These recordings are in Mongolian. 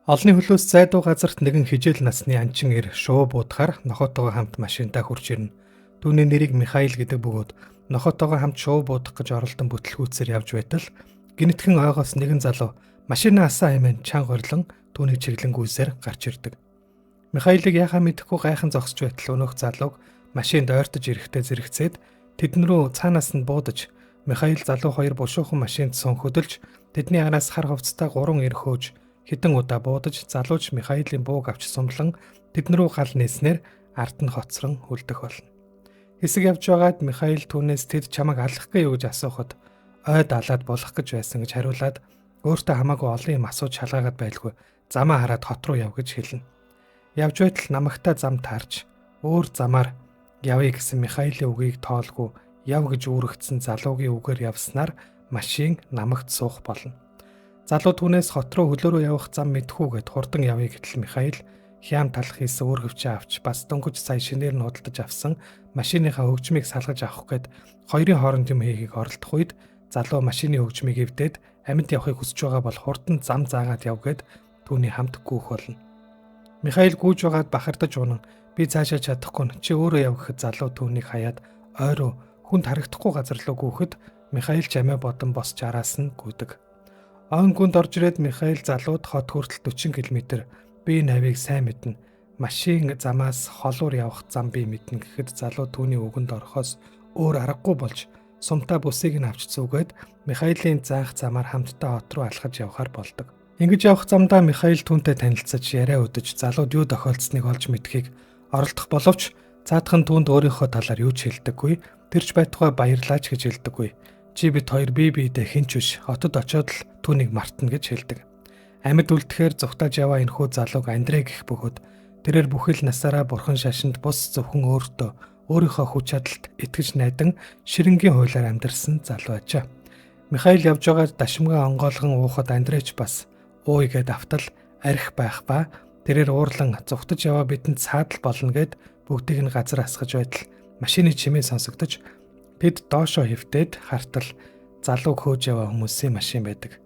Олны хөлөөс зайдуу газарт нэгэн хижээл насны анчин эр шуу буудахаар нохоотойгоо хамт машинтаа хурж ирнэ. Түүний нэрийг Михаил гэдэг бөгөөд нохоотойгоо хамт шуу буудах гэж оролдон бүтлгүүцээр явж байтал гинэтхэн ойгоос нэгэн залуу машинаа асаа хэмээн чанга хорлон түүнийг чиглэнгүйсээр гарч ирдэг. Михаилыг яхаа мэдэхгүй гайхан зогсож байтал өнөөх залууг машинд ойртож ирэхдээ зэрэгцээд тэдэн рүү цаанаас нь буудаж Михаил залуу хоёр бушуухан машинд сун хөдөлж тэдний араас хар хувцастай 3 эр хөөж хэдэн удаа буудаж залууч Михаилийн бууг авч сумлан тэдэн рүү гал нээснээр ард нь хоцрон үлдэх болно. Хэсэг явж байгаад Михаил түүнээс тэд чамайг алах гээ юу гэж асуухад ойд алаад болох гэж байсан гэж хариулаад өөртөө хамаагүй олон юм асууж шалгаагаад байлгүй замаа хараад хот руу яв гэж хэлнэ. Явж байтал намагтаа зам таарч өөр замаар явъя гэсэн Михаилийн үгийг тоолгүй яв гэж үүрэгдсэн залуугийн үгээр явснаар машин намагт суух болно. Залуу түүнээс хот руу хөлөөрөө явах зам мэдхүүгээд хурдан явъя гэтэл Михаил хям талах хийсэн өөр хөвчөө авч бас дөнгөж сая шинээр нь худалдаж авсан машиныхаа хөгжмийг салгаж авах гээд хоёрын хооронд юм хийхийг оролдох үед залуу машины хөгжмийг эвдээд амьд явахыг хүсэж байгаа бол хурдан зам заагаад яв гээд түүний хамт гүйх болно. Михаил гүйж байгаад бахардаж унан би цаашаа чадахгүй нь чи өөрөө яв гэхэд залуу түүнийг хаяад ойроо хүнд харагдахгүй газар руу гүйхэд Михаил чамаа бодон босч араас нь гүйдэг. Он гүнд орж ирээд Михаил залууд хот хүртэл 40 км би навийг сайн мэднэ. Машин замаас холуур явах зам би мэднэ гэхэд залуу түүний үгэнд орохоос өөр аргагүй болж сумтаа бүсийг нь авч зүгээд Михаилийн заах замаар хамтдаа хот руу алхаж явхаар болдог. Ингэж явах замдаа Михаил түүнтэй танилцаж яриа өдөж залууд юу тохиолдсныг олж мэдхийг оролдох боловч цаадхан түүнд өөрийнхөө талаар юу ч хэлдэггүй. Тэрч байтугай баярлаач гэж хэлдэггүй. Чи бид хоёр бие биедээ хинч биш хотод очиод л түүнийг мартна гэж хэлдэг. Амьд үлдэхээр зүхтаж яваа энэхүү залууг Андрей гэх бөгөөд тэрээр бүхэл насаараа бурхан шашинд бус зөвхөн өөрийнхөө хүч чадалд итгэж найдан ширэнгийн хуйлаар амьдарсан залуу ачаа. Михаил явж байгаа дашмгаа онгоолгон уухад Андрейч бас ууй гэд автал арх байх ба тэрээр уурлан зүхтаж яваа бидэнд саадал болно гэд бүгдийг нь газар асгаж байтал машины чимээ сонсогдож тэд доошоо хөвтөөд хартал залууг хөөж яваа хүмүүсийн машин байдаг.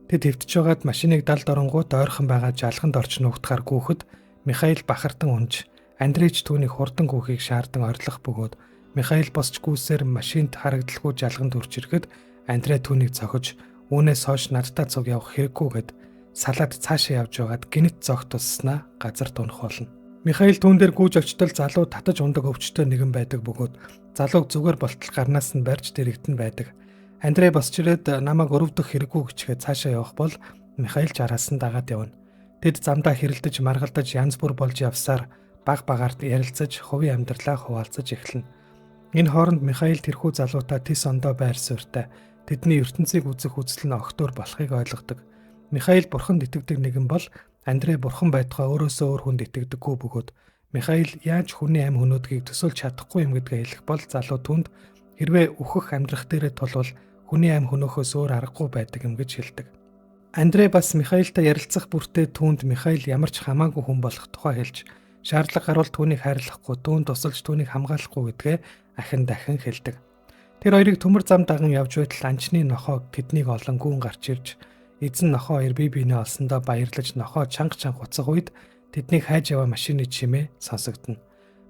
Тэд хөвтөж байгаад машиныг далд оронгууд ойрхон байгаа жалганд орч нуугдахаар гүйхэд Михаил бахартан унж Андрейч түүнийг хурдан гүйхийг шаардсан орилох бөгөөд Михаил босч гүйсээр машинд харагдaltaгүй жалганд хүрч ирэхэд Андрей түүнийг цохиж үүнээс хойш надтай цуг явах хэрэггүй гэд салаад цаашаа явж байгаад гинт зогт тусснаа газар тунах болно. Михаил түүн дээр гүйж очтол залуу татаж ундаг өвчтөй нэгэн байдаг бөгөөд залууг зүгээр болтол гарнаас нь барьж дэрэгдэн байдаг. Андрей босч ирээд намайг өрөвдөх хэрэггүй гэчгээд цаашаа явах бол Михаил араас нь дагаад явна. Тэд замдаа хэрэлдэж маргалдаж янз бүр болж явсаар баг багаарт ярилцаж хувийн амьдралаа хуваалцаж эхэлнэ. Энэ хооронд Михаил тэрхүү залуутаа тис ондоо байр суурьтай тэдний ертөнцийг үзэх үзэл нь огтур болохыг ойлгодог. Михаил бурханд итгэдэг нэгэн бол Андрей бурхан байтугай өөрөөсөө өөр хүнд итгэдэггүй бөгөөд Михаил яаж хүний амь хөнөөдгийг төсөөлж чадахгүй юм гэдгээ хэлэх бол залуу түнд хэрвээ үхэх амьдрах дээрээ тулвал хүний амь хөнөөхөөс өөр аргагүй байдаг юм гэж хэлдэг. Андрей бас Михаилтай ярилцах бүртээ түүнд Михаил ямар ч хамаагүй хүн болох тухай хэлж шаардлага гарвал түүнийг хайрлахгүй, түүнд тусалж түүнийг хамгаалахгүй гэдгээ ахин дахин хэлдэг. Тэр хоёрыг төмөр зам даган явж байтал анчны нохоо тэднийг олон гүн гарч ирж эзэн нохоо хоёр бие биенээ олсондоо баярлаж нохоо чанга уцах үед тэднийг хайж яваа машины чимээ сонсогдно.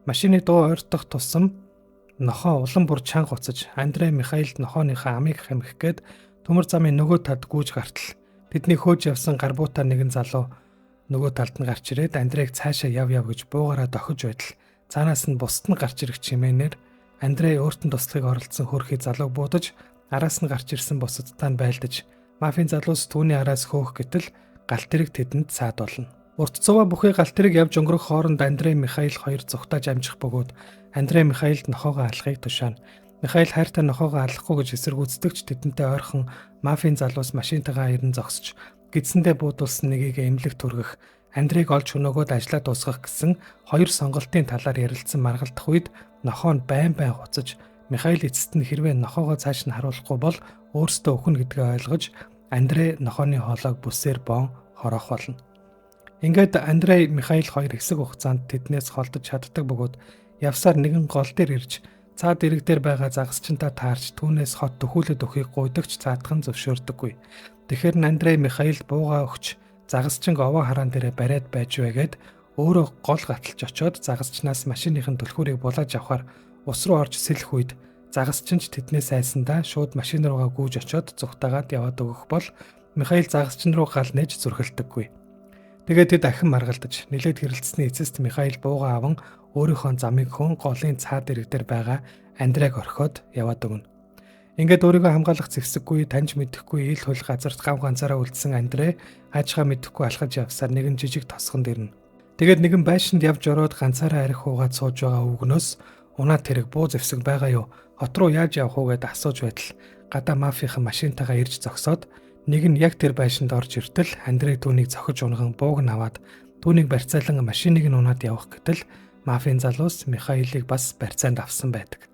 Машины дуу ойртох тусам нохоо улам бүр чанга уцаж Андрей Михаилд нохооныхаа амийг хамих гээд төмөр замын нөгөө талд гүйж гартал тэдний хөөж явсан гарбуутаа нэгэн залуу нөгөө талд нь гарч ирээд Андрейг цаашаа яв гэж буугаараа дохиж байтал цаанаас нь бусд нь гарч ирэх чимээнээр Андрей өөртөө туслахыг оролдсон хөрхий залууг буудаж араас нь гарч ирсэн бусадтай нь байлдаж мафийн залуус түүний араас хөөх гэтэл галт тэрэг тэдэнд саад болно. Урт цуваа бүхий галт тэрэг явж өнгөрөх хооронд Андрей Михаил хоёр зүхтаж амжих бөгөөд Андрей Михаилд нохоогоо алахыг тушаана. Михаил хайртай нохоогоо алахгүй гэж эсэргүүцдэгч тэдэнтэй ойрхон мафийн залуус машинтайгаа ирэн зогсож гидсэндээ буудулсан нэгийг эмнэлэг түргэх Андрейг олж хөнөөгөөд ажлаа дуусгах гэсэн хоёр сонголтын талаар ярилцсан маргалдах үед нохоо нь байн хуцаж Михаил эцэст нь хэрвээ нохоогоо цааш нь харуулахгүй бол өөрсдөө өхнө гэдгээ ойлгож Андрей нохооны хоолойг бүсээр бон хороох болно. Ингээд Андрей Михаил хоёр хэсэг хугацаанд тэднээс холдож чаддаг бөгөөд явсаар нэгэн гол дээр ирж цаад ирэг дээр байгаа загасчинтаа таарч түүнээс хот төхүүлээд өхийг гуйдагч цаадхан зөвшөөрдөггүй. Тэгэхэр Андрей Михаил буугаа өгч загасчин овоо хараан дээрээ бариад байж байгаад өөрөө гол гаталж очоод загасчнаас машиныхын түлхүүрийг булааж авахар ус руу орж сэлэх үед загасчинч тэднээс айсандаа шууд машин руугаа гүйж очоод зүгтаагаад яваад өгөх бол Михаил загасчин руу гал нээж зүрхэлдэггүй. Тэгээд тэд ахин маргалдаж нилээд хэрэлцсэний эцэст Михаил бууга аван өөрийнхөө замыг хөн голын цаад ирэг дээр байгаа Андрейг орхиод яваад өгнө. Ингээд өөрийгөө хамгаалах зэвсэггүй, таньж мэдэхгүй ил хөл газарт гав ганцаараа үлдсэн Андрей хаажгаа мэдэхгүй алхаж явсаар нэгэн жижиг тосгонд ирнэ. Тэгээд нэгэн байшинд явж ороод ганцаараа арх хуугаад сууж байгаа өвгнөөс унаа тэрэг буу зэвсэг байгаа юу? Хот руу яаж явах уу гэдээ асууж байтал гадаа мафийн машинтайгаа ирж зогсоод нэг нь яг тэр байшинд орж иртэл Андрей түүнийг зохиж унган бууг нь аваад түүнийг барьцаалан машиныг нь унаад явах гэтэл мафийн залуус Михаилыг бас барьцаанд авсан байдаг.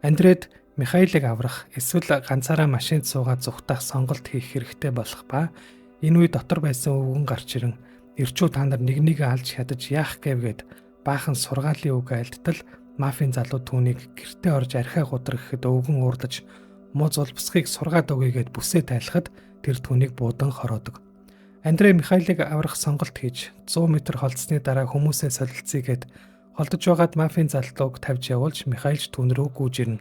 Андрейд Михаилыг аврах эсвэл ганцаараа машинд суугаад зүхтах сонголт хийх хэрэгтэй болох ба энэ үе дотор байсан өвгөн гарч ирэн "Ирчүү та нар нэгнийг алж хядаж яах гээвгээд" баахан сургаалын үг айлттал мафийн залуу түүнийг гэртээ орж архиа гудрах гэхэд өвгөн уурлаж муу зулбсхийг сургаад өгье гэд бүсээ тайлахад тэр түүнийг буудан хороодог. Андрей Михаилыг аврах сонголт хийж 100 м холдсны дараа хүмүүсээ солилцъя гэд холдож байгаад мафийн залууг тавьж явуулж Михаилч түүн рүү гүйж ирнэ.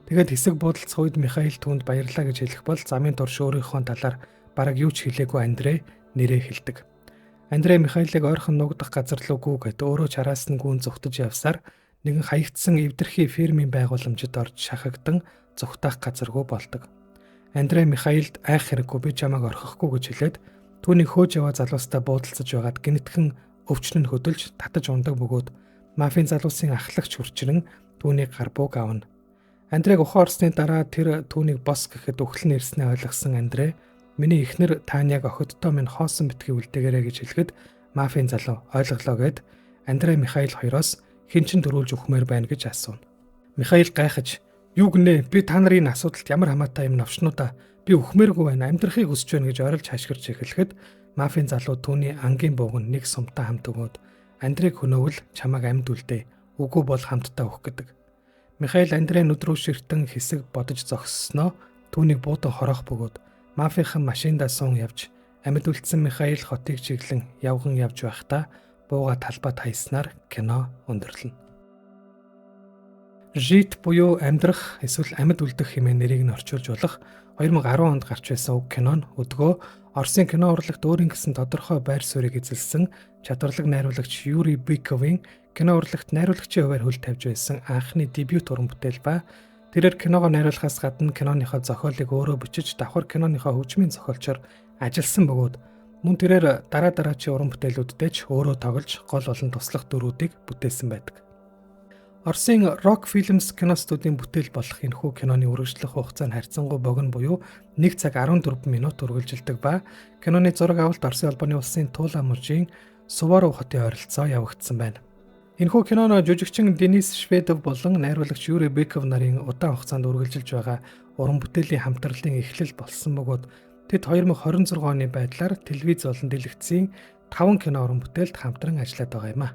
Тэгээд хэсэг буудалцах үед Михаил түүнд баярлаа гэж хэлэх бол замын турш өөрийнхөө талаар бараг юу ч хэлээгүй Андрей нэрээ хэлдэг. Андрей Михаилыг ойрхон нуугдах газар руу гүйгээд өөрөө чараас нь гүн зүхтэж явсаар нэгэн хаягдсан эвдэрхий фермийн байгууламжид орж шахагдан зүхтах газаргүй болдог. Андрей Михаилд айх хэрэггүй би чамайг орхихгүй гэж хэлээд түүний хөөж яваа залуустай буудалцаж байгаад гинэтхэн өвчнөн хөдөлж татаж ундаг бөгөөд мафийн залуусын ахлагч хүрчрэн түүнийг гар бууг авна. Андрейг ухаан орсны дараа тэр түүнийг бос гэхэд үхлэн ирснээ ойлгосон Андрей "Миний эхнэр Таняг охидтой минь хоосон битгий үлдээгээрэй" гэж хэлэхэд мафийн залуу "Ойлголоо" гэд Андрей Михаил хоёроос хэн ч дөрүүлж өгмээр байна гэж асууна. Михаил гайхаж "Юу гинэ? Би та нарын асуудалд ямар хамаатай юм навчнуудаа? Би өгмээргүй байна. Амьдрахыг хүсэж байна" гэж орилж хашгирч эхлэхэд мафийн залуу түүний ангийн бууган нэг сумтаа хамт өгөөд "Андрейг хөнөөвөл чамайг амьд үлдээ. Үгүй бол хамтдаа өгөх" гэдэг. Михаил Андрей нүд рүү ширтэн хэсэг бодож зогссноо түүнийг буудан хорох бөгөөд мафийн машиндаа суун явж амьд үлдсэн Михаил хотыг чиглэн явган явж байхдаа бууга талбайд хаяснаар кино өндөрлөнө. Жит буюу амьдрах эсвэл амьд үлдэх хэмээн нэрийг нь орчуулж болох 2010 онд гарч байсан уг кино нь өдгөө Оросын кино урлагт өөрийн гэсэн тодорхой байр суурийг эзэлсэн чадварлаг найруулагч Юрий Быковын кино урлагт найруулагчийн хуваар хөл тавьж байсан анхны дебют уран бүтээл ба тэрээр киногоо найруулахаас гадна киноныхоо зохиолыг өөрөө бичиж давхар киноныхоо хөгжмийн зохиолчор ажилласан бөгөөд мөн тэрээр дараачийн уран бүтээлүүддээ ч өөрөө тоглож гол болон туслах дүрүүдийг бүтээсэн байдаг. Оросын Rock Films кино студийн бүтээл болох энэхүү киноны үргэлжлэх хугацаа нь харьцангуй богино буюу 1 цаг 14 минут үргэлжилдэг ба киноны зураг авалт Оросын албаны улсын Тула мужийн Суворов хотын ойролцоо явагдсан байна. Энэхүү киноно жүжигчин Денис Шведов болон найруулагч Юрий Быков нарын удаан хугацаанд үргэлжилж байгаа уран бүтээлийн хамтралын эхлэл болсон бөгөөд тэд 2026 оны байдлаар телевиз болон дэлгэцийн 5 кино уран бүтээлд хамтран ажиллаад байгаа юм а.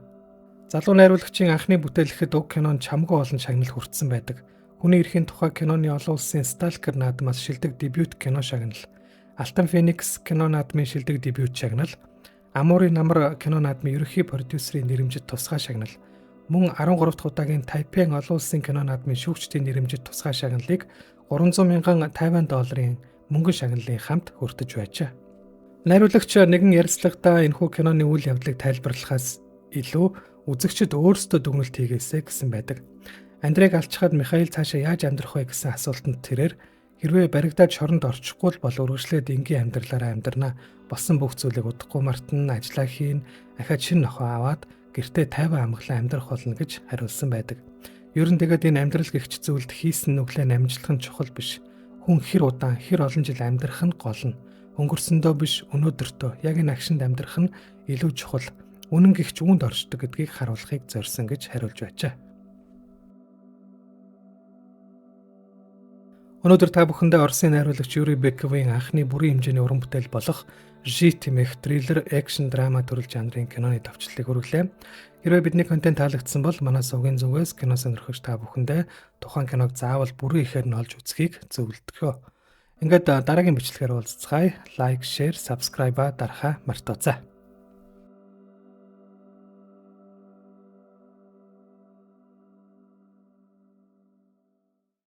Залуу найруулагчийн анхны бүтээл гэхэд уг кинонд чамгүй олон шагнал хүртсэн байдаг. Хүний эрхийн тухай киноны олон улсын Сталкер наадмаас шилдэг дебют кино шагнал, Алтан Феникс кино наадмын шилдэг дебют шагнал, Амурын намар кино наадмын ерөнхий продюсерийн нэрэмжит тусгай шагнал, мөн 13 дахь удаагийн Тайпен олон улсын кино наадмын шүүгчдийн нэрэмжит тусгай шагналыг 300 мянган Тайван долларын мөнгөн шагналын хамт хүртэж байжээ. Найруулагч нэгэн ярилцлагадаа энэхүү киноны үйл явдлыг тайлбарлахаас илүү үзэгчид өөрсдөө дүгнэлт хийгээсэй гэсэн байдаг. Андрейг алчхаад Михаил цаашаа яаж амьдрах вэ гэсэн асуултанд тэрээр хэрвээ баригдаад шоронд орчихгүй бол үргэлжлээд энгийн амьдралаараа амьдрнаа. Болсон бүх зүйлийг удахгүй мартан ажиллаа хийн, ахаад шинэ нохоо аваад гэртээ тайван амгалан амьдрах болно гэж хариулсан байдаг. Ер нь тэгээд энэ амьдрал гэгч зүйлд хийсэн нүглээ намжлах нь чухал биш. Хүн хэр удаан, хэр олон жил амьдрах нь гол нь. Өнгөрсөндөө биш, өнөөдөртөө яг энэ агшинд амьдрах нь илүү чухал. Үнэн гихч үүнд оршдог гэдгийг харуулахыг зорьсон гэж хариулж байжээ. Өнөөдөр та бүхэндээ Оросын найруулагч Юрий Быковын анхны бүрийн хэмжээний уран бүтээл болох Жит хэмээх триллер, экшн, драма төрөл жанрын киноны товчлолыг хүргэлээ. Хэрвээ бидний контент таалагдсан бол манай сувгийн зүгээс кино сонирхогч та бүхэндээ тухайн киног заавал бүрэн ихээр нь олж үзхийг зөвлөдгөө. Ингээд дараагийн бичлэгээр уулзцгаая. Лайк, share, subscribe дарахаа мартаоцай.